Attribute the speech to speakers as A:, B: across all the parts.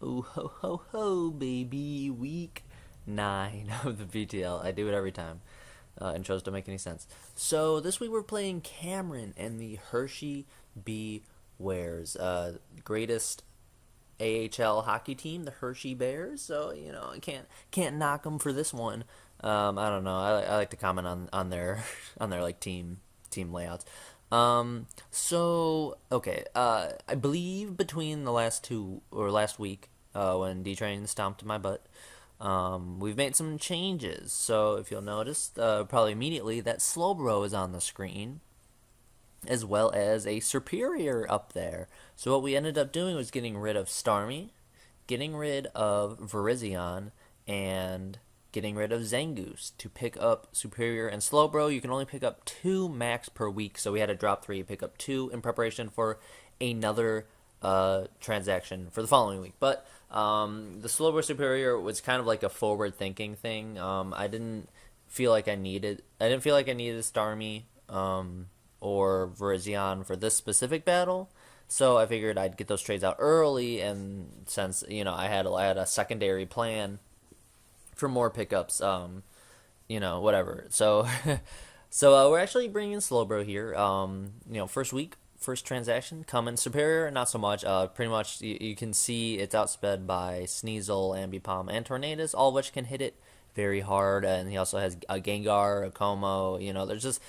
A: Oh ho ho ho, baby! Week 9 of the PTL. I do it every time. Intros don't make any sense. So this week we're playing Cameron and the Hershey Bewears, greatest AHL hockey team, the Hershey Bears. So I can't knock them for this one. I don't know. I like to comment on their on their like team layouts. So okay. I believe between the last two or last week, when D Train stomped my butt, we've made some changes. So if you'll notice, probably immediately that Slowbro is on the screen, as well as a Superior up there. So what we ended up doing was getting rid of Starmie, getting rid of Virizion, and getting rid of Zangoose to pick up Superior and Slowbro. You can only pick up 2 max per week, so we had to drop 3, pick up 2 in preparation for another transaction for the following week. But the Slowbro Superior was kind of like a forward-thinking thing. I didn't feel like I needed Starmie or Virizion for this specific battle. So I figured I'd get those trades out early, and since I had a secondary plan for more pickups, whatever. So, we're actually bringing Slowbro here. First week, first transaction coming. Superior, not so much. Pretty much you can see it's outsped by Sneasel, Ambipom, and Tornadus, all of which can hit it very hard. And he also has a Gengar, a Como. There's just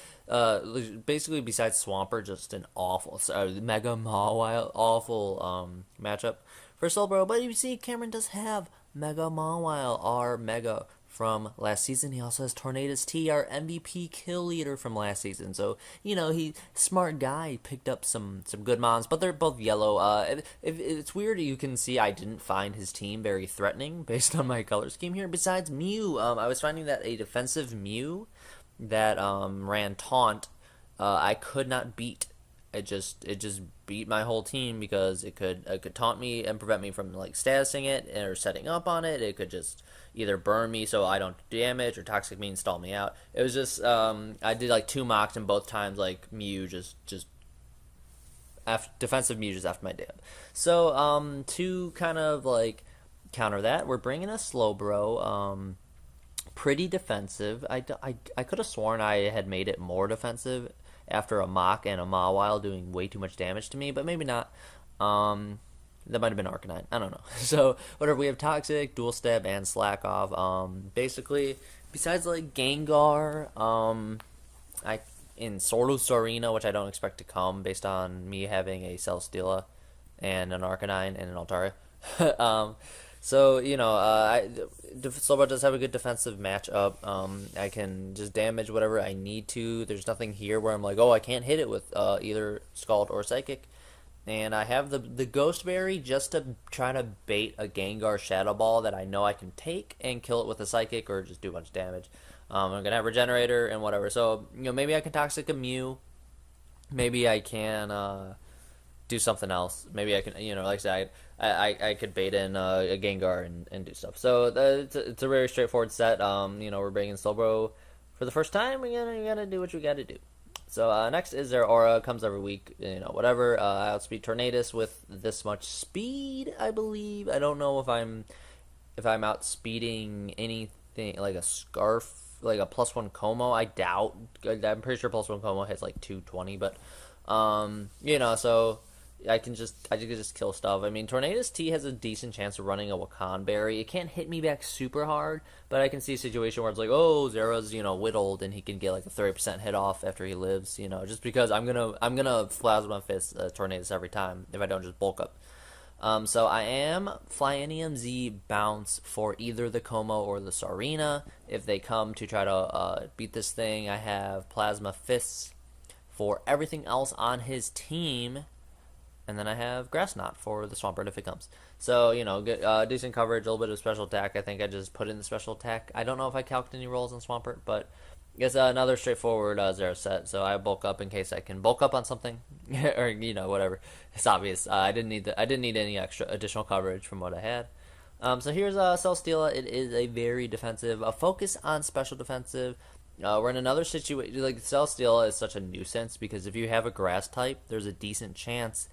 A: basically besides Swampert, just an awful Mega Mawile, awful matchup for Slowbro. But you see, Cameron does have Mega Mawile, our Mega from last season. He also has Tornadus T, our MVP kill leader from last season. So he smart guy, picked up some good mons, but they're both yellow. It's weird. You can see I didn't find his team very threatening based on my color scheme here. Besides Mew, I was finding that a defensive Mew that ran Taunt, I could not beat. It just beat my whole team because it could taunt me and prevent me from like statusing it or setting up on it. It could just either burn me so I don't do damage, or toxic me and stall me out. It was just I did like 2 mocks, and both times like Mew just defensive Mew just after my dab. So to kind of like counter that, we're bringing a Slowbro. Pretty defensive. I could have sworn I had made it more defensive after a mock and a Mawile doing way too much damage to me, but maybe not. That might have been Arcanine. I don't know. So whatever. We have Toxic, Dual Stab, and Slack Off. Basically, besides like Gengar, I in sort of Sarina, which I don't expect to come based on me having a Celesteela and an Arcanine and an Altaria. So Slowbro does have a good defensive matchup. I can just damage whatever I need to. There's nothing here where I'm like, oh, I can't hit it with either Scald or Psychic. And I have the Ghost Berry just to try to bait a Gengar Shadow Ball that I know I can take and kill it with a Psychic or just do a bunch of damage. I'm gonna have Regenerator and whatever. So maybe I can Toxic a Mew. Maybe I can do something else. Maybe I can, like I said, I could bait in a Gengar and do stuff. So it's a very straightforward set. We're bringing Slowbro for the first time. We gotta do what we gotta do. So next is their Aura. Comes every week. Whatever. I outspeed Tornadus with this much speed, I believe. I don't know if I'm outspeeding anything like a Scarf, like a +1 Como. I doubt. I'm pretty sure +1 Como hits like 220, but so I can just kill stuff. I mean, Tornadus T has a decent chance of running a Wakan Berry. It can't hit me back super hard, but I can see a situation where it's like, oh, Zera's whittled and he can get like a 30% hit off after he lives. Just because I'm gonna Plasma Fist Tornadus every time if I don't just bulk up. So I am Flyinium Z bounce for either the Como or the Sarina. If they come to try to beat this thing, I have Plasma Fists for everything else on his team. And then I have Grass Knot for the Swampert if it comes. So, good, decent coverage, a little bit of special attack. I think I just put in the special attack. I don't know if I calced any rolls on Swampert, but it's another straightforward Zero set. So I bulk up in case I can bulk up on something. Or, whatever. It's obvious. I didn't need any additional coverage from what I had. So here's Celesteela. It is a very defensive, a focus on special defensive. We're in another situation. Like, Celesteela is such a nuisance because if you have a grass type, there's a decent chance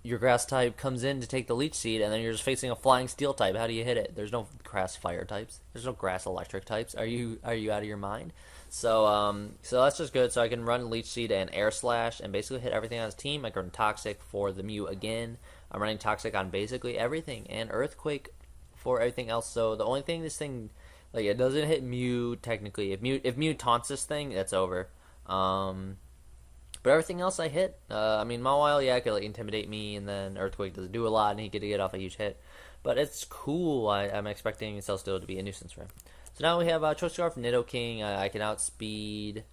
A: your grass type comes in to take the leech seed, and then you're just facing a flying steel type. How do you hit it? There's no grass fire types. There's no grass electric types. Are you out of your mind? So that's just good. So I can run leech seed and air slash and basically hit everything on his team. I can run toxic for the Mew again. I'm running toxic on basically everything and earthquake for everything else. So the only thing this thing, like, it doesn't hit Mew technically. If Mew taunts this thing, it's over. But everything else I hit. I mean, Mawile, yeah, could like intimidate me, and then Earthquake doesn't do a lot, and he could get off a huge hit. But it's cool. I'm expecting Celesteela to be a nuisance for him. So now we have Choice Scarf, Nidoking. I can outspeed.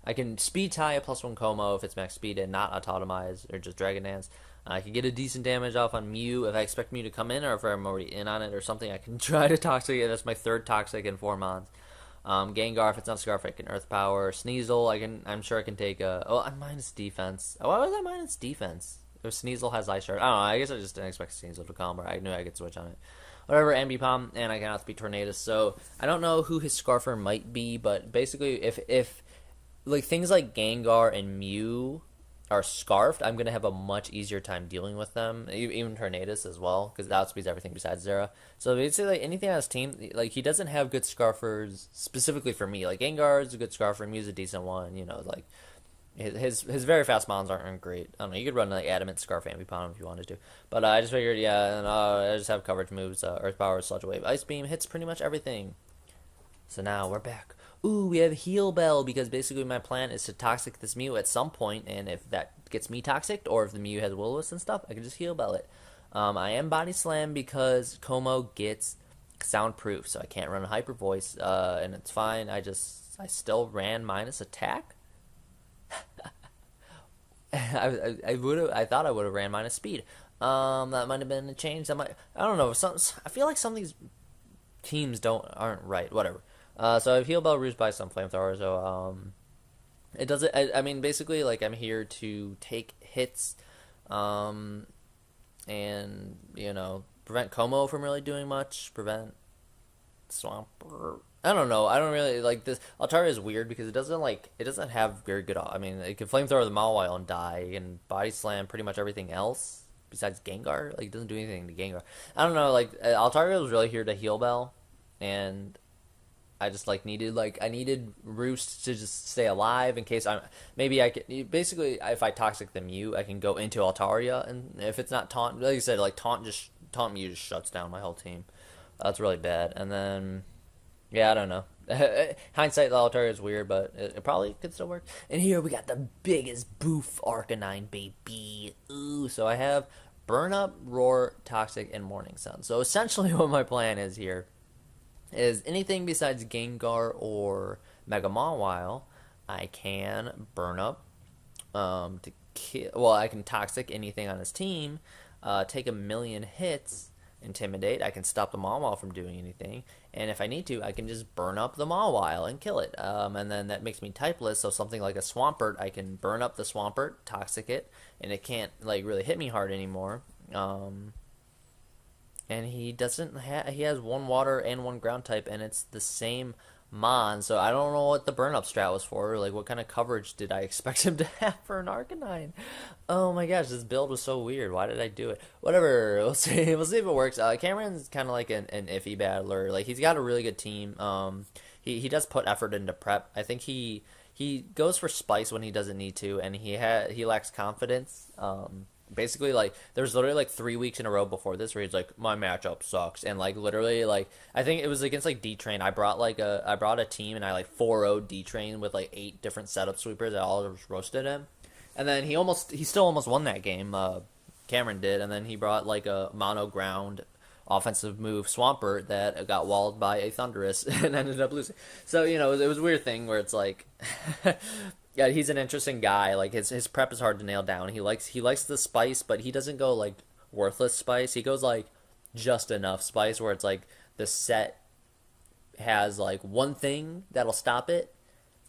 A: I can speed tie a +1 Como if it's max speed and not autotomize or just Dragon Dance. I can get a decent damage off on Mew if I expect Mew to come in, or if I'm already in on it or something. I can try to Toxic it. That's my third Toxic in 4 Mons. Gengar, if it's not Scarf, I can Earth Power. Sneasel, I'm sure I can take a. Oh, I'm minus defense. Why was I minus defense? If Sneasel has Ice Shard, I don't know. I guess I just didn't expect Sneasel to come, or I knew I could switch on it. Whatever, Ambipom, and I can outspeed Tornadus. So I don't know who his Scarfer might be, but basically, if like things like Gengar and Mew are scarfed, I'm gonna have a much easier time dealing with them. Even Tornadus as well, because it outspeeds everything besides Zera. So basically, like, anything on his team, like, he doesn't have good scarfers specifically for me. Like, Gengar is a good scarfer, Mew's a decent one. You know, like his very fast mons aren't great. I don't know. You could run like Adamant Scarf Ambipom if you wanted to, but I just figured, yeah, and I just have coverage moves. Earth Power, Sludge Wave, Ice Beam hits pretty much everything. So now we're back. Ooh, we have Heal Bell, because basically my plan is to Toxic this Mew at some point, and if that gets me Toxic, or if the Mew has Will-O-Wisp and stuff, I can just Heal Bell it. I am Body Slam because Como gets Soundproof, so I can't run a Hyper Voice, and it's fine. I still ran minus attack. I thought I would have ran minus speed. That might have been a change. I don't know. I feel like some of these teams aren't right. Whatever. So I've Heal Bell, Ruse by some Flamethrower, so it doesn't. I mean, basically, like, I'm here to take hits, and prevent Como from really doing much, prevent Swampert. I don't know. I don't really like this. Altaria is weird because it doesn't have very good. I mean, it can Flamethrower the Mawile and die, and Body Slam pretty much everything else besides Gengar. Like, it doesn't do anything to Gengar. I don't know. Like, Altaria was really here to Heal Bell, and I just I needed Roost to just stay alive in case I could basically, if I Toxic the Mew, I can go into Altaria, and if it's not Taunt, like you said, like Taunt Mew just shuts down my whole team. That's really bad. And then, yeah, I don't know. Hindsight, the Altaria is weird, but it probably could still work. And here we got the biggest boof Arcanine, baby. Ooh, so I have Burn Up, Roar, Toxic, and Morning Sun. So essentially what my plan is here is anything besides Gengar or Mega Mawile, I can Burn Up to kill. Well, I can Toxic anything on his team, take 1,000,000 hits, Intimidate. I can stop the Mawile from doing anything, and if I need to, I can just Burn Up the Mawile and kill it. And then that makes me typeless. So something like a Swampert, I can Burn Up the Swampert, Toxic it, and it can't like really hit me hard anymore. And he doesn't he has 1 water and 1 ground type, and it's the same Mon, so I don't know what the burn up strat was for. Like, what kind of coverage did I expect him to have for an Arcanine? Oh my gosh, this build was so weird. Why did I do it? Whatever, we'll see. We'll see if it works. Cameron's kind of like an iffy battler. Like, he's got a really good team. He does put effort into prep. I think he goes for spice when he doesn't need to, and he lacks confidence. Basically, like, there's literally like 3 weeks in a row before this where he's like, my matchup sucks, and like literally, like, I think it was against like D-Train. I brought a team, and I like 4-0'd D-Train with like 8 different setup sweepers that all just roasted him, and then he still almost won that game. Cameron did, and then he brought like a mono ground offensive move Swampert that got walled by a Thunderous and ended up losing. So, it was a weird thing where it's like yeah, he's an interesting guy. Like, his prep is hard to nail down. He likes the spice, but he doesn't go like worthless spice. He goes like just enough spice where it's like the set has like one thing that'll stop it,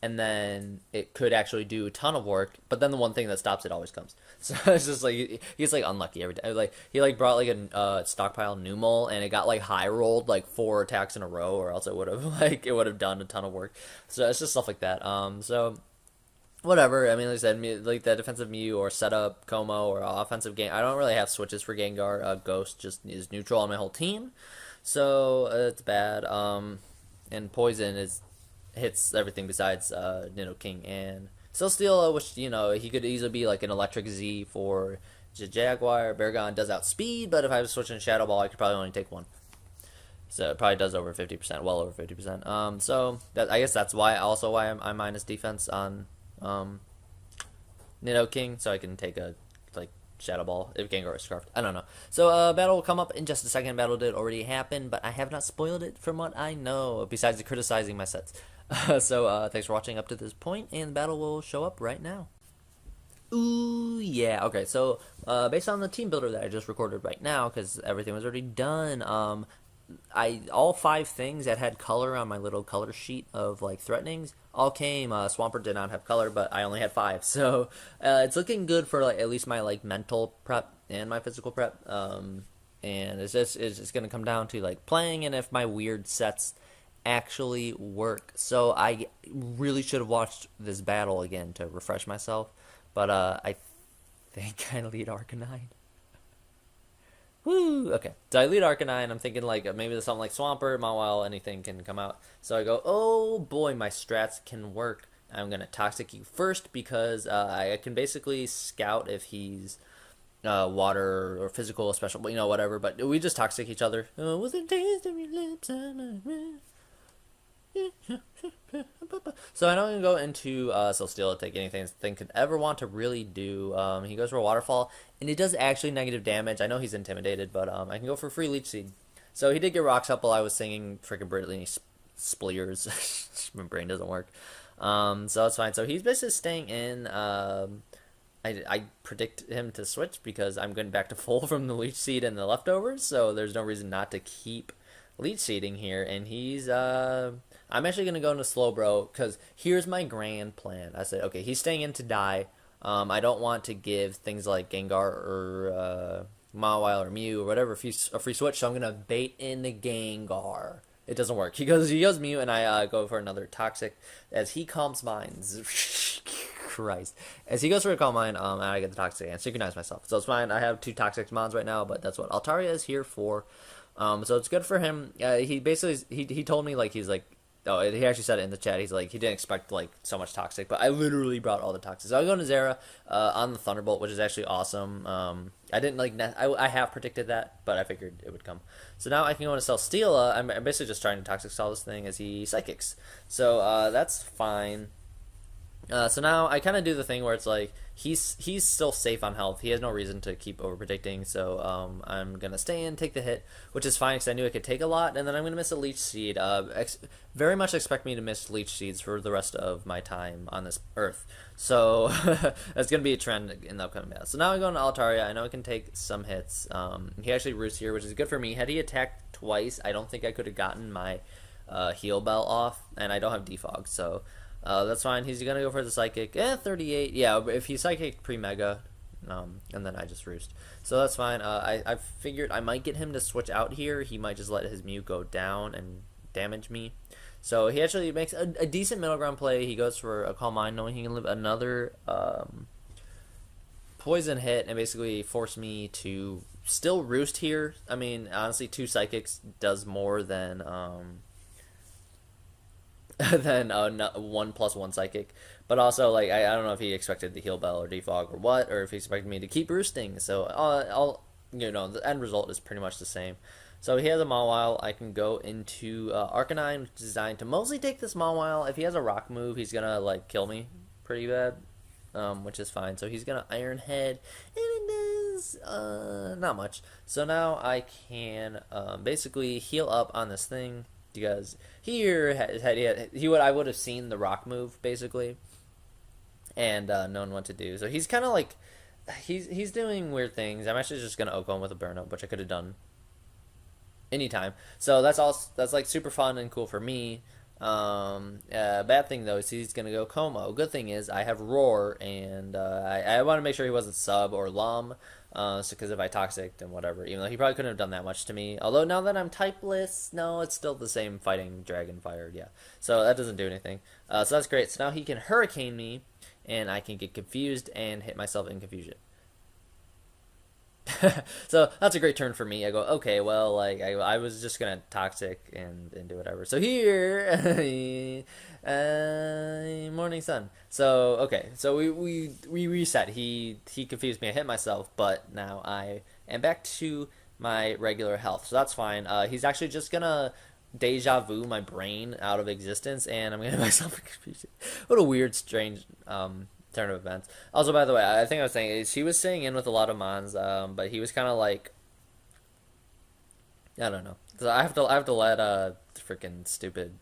A: and then it could actually do a ton of work, but then the one thing that stops it always comes. So it's just like he's like unlucky every time. Like, he like brought like a stockpile Numel, and it got like high rolled like 4 attacks in a row, or else it would have done a ton of work. So it's just stuff like that. So whatever. I mean, like I said, like the defensive Mew or setup Como or offensive game. I don't really have switches for Gengar. Ghost just is neutral on my whole team, so it's bad. And Poison is hits everything besides King and Celesteela, which he could easily be like an Electric Z for Jaguar. Baragon does outspeed, but if I was switching Shadow Ball, I could probably only take one. So it probably does over 50%, well over 50%. So I guess that's why I'm minus defense on King, so I can take a like Shadow Ball if Gengar is scarfed. I don't know. So battle will come up in just a second. Battle did already happen, but I have not spoiled it from what I know, besides criticizing my sets. So thanks for watching up to this point, and the battle will show up right now. Ooh, yeah. Okay, so based on the team builder that I just recorded right now, because everything was already done, all 5 things that had color on my little color sheet of like threatenings all came. Swampert did not have color, but I only had 5, so it's looking good for like at least my like mental prep and my physical prep. And it's just gonna come down to like playing and if my weird sets actually work. So I really should have watched this battle again to refresh myself, but I think I lead Arcanine. Woo! Okay, so I lead Arcanine. I'm thinking like maybe there's something like Swampert, Mawile, anything can come out. So I go, oh boy, my strats can work. I'm gonna Toxic you first because I can basically scout if he's water or physical, special, whatever. But we just Toxic each other. Oh, with the taste of your lips and so I don't even go into Celesteela take anything this thing could ever want to really do. He goes for a Waterfall, and it does actually negative damage. I know he's intimidated, but I can go for free Leech Seed. So he did get Rocks up while I was singing freaking Brittany Spleers. My brain doesn't work. So that's fine. So he's basically staying in. I predict him to switch because I'm going back to full from the Leech Seed and the leftovers, so there's no reason not to keep Leech Seeding here, and he's I'm actually going to go into Slowbro, because here's my grand plan. I said, okay, he's staying in to die. I don't want to give things like Gengar or Mawile or Mew or whatever a free switch, so I'm going to bait in the Gengar. It doesn't work. He goes Mew, and I go for another Toxic as he calms minds. Christ. As he goes for a Calm Mind, and I get the Toxic and synchronize myself. So it's fine. I have 2 Toxic Mons right now, but that's what Altaria is here for. So it's good for him. He basically, he told me, like, he's like, oh, he actually said it in the chat. He's like, he didn't expect like so much Toxic, but I literally brought all the Toxic. So I go to Zera on the Thunderbolt, which is actually awesome. I didn't like, I have predicted that, but I figured it would come. So now I can go into Celesteela. I'm basically just trying to Toxic Stall this thing as he Psychics. So that's fine. So now I kind of do the thing where it's like he's still safe on health. He has no reason to keep over predicting. So I'm gonna stay in, take the hit, which is fine because I knew I could take a lot, and then I'm gonna miss a Leech Seed. Very much expect me to miss Leech Seeds for the rest of my time on this Earth. So that's gonna be a trend in the upcoming battle. So now I go into Altaria. I know I can take some hits. He actually roosts here, which is good for me. Had he attacked twice, I don't think I could have gotten my heal bell off, and I don't have defog, so. That's fine. He's gonna go for the Psychic. 38. Yeah, if he Psychic pre-Mega, and then I just Roost. So that's fine. I figured I might get him to switch out here. He might just let his Mew go down and damage me. So he actually makes a decent middle ground play. He goes for a Calm Mind, knowing he can live another poison hit and basically force me to still Roost here. I mean, honestly, 2 Psychics does more than 1+1 Psychic, but also like I don't know if he expected the heal bell or defog or what, or if he expected me to keep roosting. So the end result is pretty much the same. So he has a Mawile. I can go into Arcanine, which is designed to mostly take this Mawile. If he has a rock move, he's gonna like kill me pretty bad, which is fine. So he's gonna Iron Head, and it does not much. So now I can basically heal up on this thing. Because here I would have seen the rock move basically, and known what to do. So he's kind of like he's doing weird things. I'm actually just gonna Oko him with a burn up, which I could have done anytime. So that's like super fun and cool for me. Bad thing though is he's gonna go Como. Good thing is I have Roar, and I want to make sure he wasn't Sub or Lum. Because if I Toxic and whatever, even though he probably couldn't have done that much to me. Although now that I'm typeless, no, it's still the same fighting Dragon Fire, yeah. So that doesn't do anything. So that's great. So now he can Hurricane me, and I can get confused and hit myself in confusion. So that's a great turn for me. I go, okay, well, like I was just gonna toxic and do whatever. So here, morning sun. So okay, so we reset. He confused me. I hit myself, but now I am back to my regular health. So that's fine. He's actually just gonna deja vu my brain out of existence, and I'm gonna hit myself in confusion. What a weird, strange turn of events. Also, by the way, I think I was saying she was staying in with a lot of mons, but he was kind of like, I don't know. So I have to let freaking stupid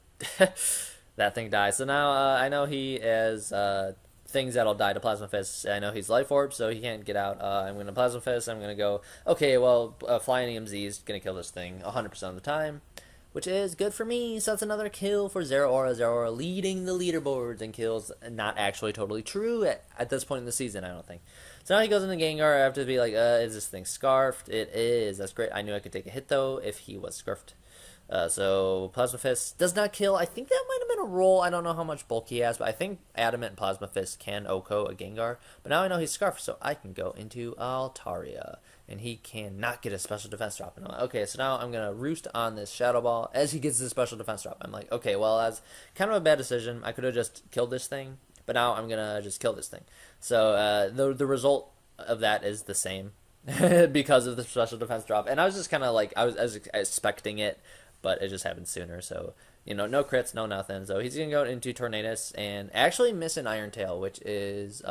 A: that thing die. So now I know he has things that'll die to Plasma Fist. I know he's Life Orb, so he can't get out. I'm gonna Plasma Fist. I'm gonna go. Okay, well, Flying EMZ is gonna kill this thing 100% of the time, which is good for me. So that's another kill for Zero Aura. Zero Aura leading the leaderboards and kills. Not actually totally true at this point in the season, I don't think. So now he goes into Gengar. I have to be like, is this thing scarfed? It is. That's great. I knew I could take a hit, though, if he was scarfed. So Plasma Fist does not kill. I think that might have been a roll. I don't know how much bulk he has, but I think Adamant and Plasma Fist can OHKO a Gengar. But now I know he's scarfed, so I can go into Altaria. And he cannot get a special defense drop. And I'm like, okay, so now I'm going to roost on this Shadow Ball as he gets the special defense drop. I'm like, okay, well, that's kind of a bad decision. I could have just killed this thing, but now I'm going to just kill this thing. So the result of that is the same because of the special defense drop. And I was just kind of like, I was expecting it, but it just happened sooner. So, no crits, no nothing. So he's going to go into Tornadus and actually miss an Iron Tail, which is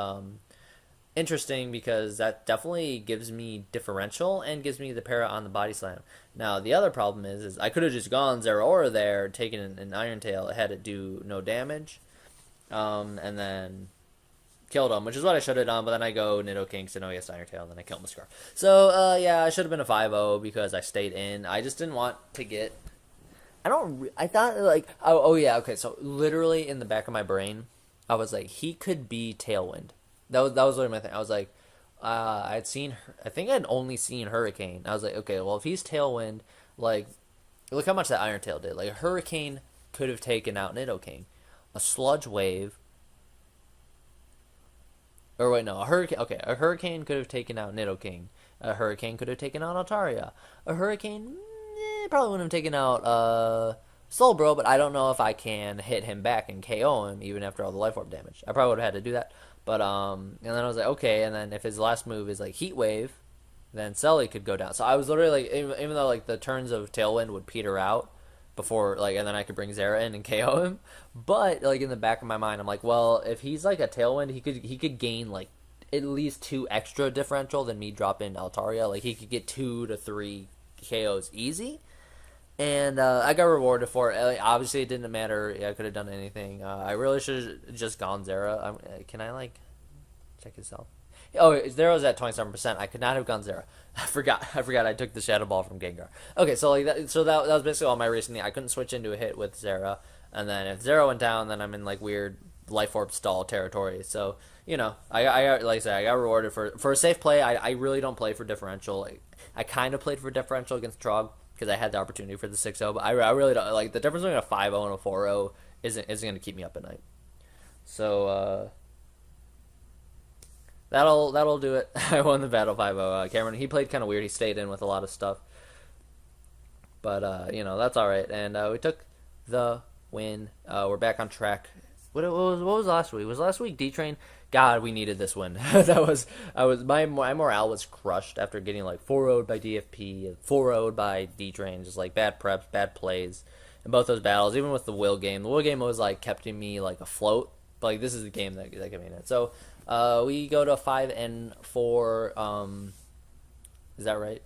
A: interesting because that definitely gives me differential and gives me the para on the body slam. Now the other problem is I could have just gone Zero Aura there, taken an Iron Tail, had it do no damage, and then killed him, which is what I should have done. But then I go Nidoking, so no, yes, Iron Tail, and then I kill him with Scarf. So yeah, I should have been a 5-0 because I stayed in. I just didn't want to get. I thought like oh yeah, okay. So literally in the back of my brain, I was like, he could be Tailwind. That was literally my thing. I was like, I think I'd only seen Hurricane. I was like, okay, well, if he's Tailwind, like, look how much that Iron Tail did. Like, a Hurricane could have taken out Nidoking. A Sludge Wave. Or wait, no, a Hurricane could have taken out Nidoking. A Hurricane could have taken out Altaria. A Hurricane probably wouldn't have taken out Solbro, but I don't know if I can hit him back and KO him even after all the Life Orb damage. I probably would have had to do that. But and then I was like, okay, and then if his last move is like Heat Wave, then Selly could go down. So I was literally like, even though like the turns of Tailwind would peter out before like, and then I could bring Zera in and KO him. But like in the back of my mind, I'm like, well, if he's like a Tailwind, he could gain like at least 2 extra differential than me dropping Altaria. Like he could get 2 to 3 KOs easy. And I got rewarded for it. Obviously, it didn't matter. I could have done anything. I really should have just gone Zera. Can I, like, check his health? Oh, Zera's at 27%. I could not have gone Zera. I forgot I took the Shadow Ball from Gengar. Okay, so like that was basically all my reasoning. I couldn't switch into a hit with Zera. And then if Zera went down, then I'm in, like, weird Life Orb stall territory. So, I like I said, I got rewarded for a safe play. I really don't play for differential. I kind of played for differential against Trog, because I had the opportunity for the 6-0, but I really don't like the difference between a 5-0 and a 4-0 isn't going to keep me up at night. So that'll do it. I won the battle 5-0. Cameron, he played kind of weird. He stayed in with a lot of stuff, but that's all right. And we took the win. We're back on track. What was last week? Was last week D-Train? God, we needed this win. My morale was crushed after getting like 4-0'd by DFP, 4-0'd by D-Train, just like bad preps, bad plays in both those battles. Even with the Will game, was like kept me like afloat. But like this is the game that kept me in it. So we go to 5-4. Is that right?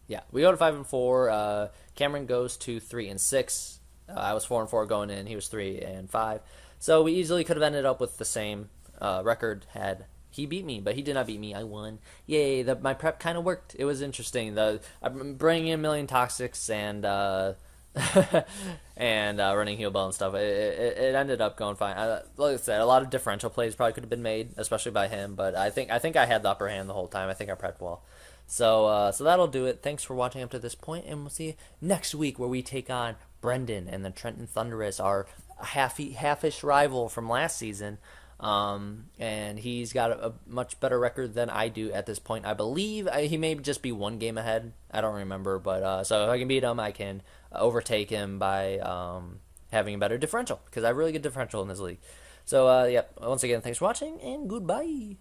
A: Yeah, we go to 5-4. Cameron goes to 3-6. I was 4-4 going in. He was 3-5. So we easily could have ended up with the same record had he beat me, but he did not beat me. I won. Yay! My prep kind of worked. It was interesting. I'm bringing in a million toxics and and running heal ball and stuff. It ended up going fine. Like I said, a lot of differential plays probably could have been made, especially by him. But I think I had the upper hand the whole time. I think I prepped well. So that'll do it. Thanks for watching up to this point, and we'll see you next week where we take on Brendan and the Trenton Thunderous, our half-ish rival from last season. And he's got a much better record than I do at this point. I believe he may just be one game ahead. I don't remember, but so if I can beat him, I can overtake him by having a better differential because I have really good differential in this league. So, yep. Once again, thanks for watching and goodbye.